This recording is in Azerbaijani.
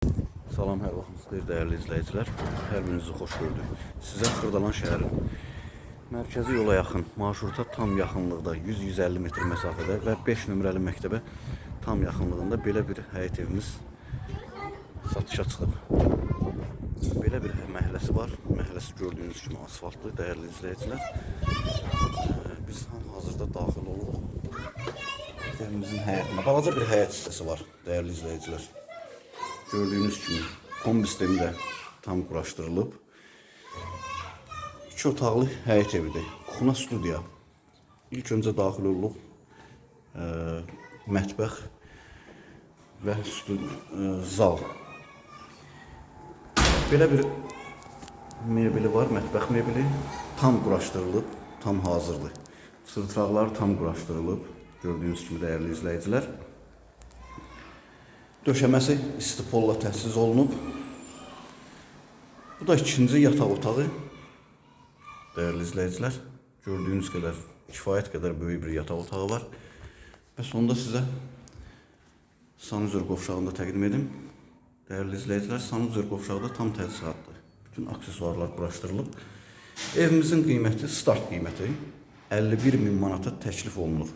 Salam, hər vaxtınız xeyir dəyərli izləyicilər. Hər birinizi xoş gördük. Sizə Xırdalan şəhərin mərkəzi yola yaxın, marşruta tam yaxınlıqda 100-150 metr məsafədə və 5 nömrəli məktəbə tam yaxınlığında belə bir həyət evimiz satışa çıxıb. Belə bir məhəlləsi var. Məhəlləsi gördüyünüz kimi asfaltlı dəyərli izləyicilər. Biz hazırda daxil oluruq. Evimizin həyətinə balaca bir həyət hissəsi var dəyərli izləyicilər. Gördüyünüz kimi kombi sistemi də tam quraşdırılıb. 2 otaqlı həyət evidir. Kuxna studiya. İlk öncə daxil oluruq. Mətbəx və zal. Belə bir mebeli var, mətbəx mebeli. Tam quraşdırılıb, tam hazırdır. Çırçıraqlar tam quraşdırılıb. Gördüyünüz kimi dəyərli izləyicilər. Döşəməsi istipolla təchiz olunub. Bu da ikinci yataq otağı. Dəyərli izləyicilər, gördüyünüz qədər kifayət qədər böyük bir yataq otağı var. Və sonunda sizə sanuzor qovşağını da təqdim edim. Dəyərli izləyicilər, sanuzor qovşağı da tam təchizatlı. Bütün aksesuarlar quraşdırılıb. Evimizin qiyməti, start qiyməti 51.000 manata təklif olunur.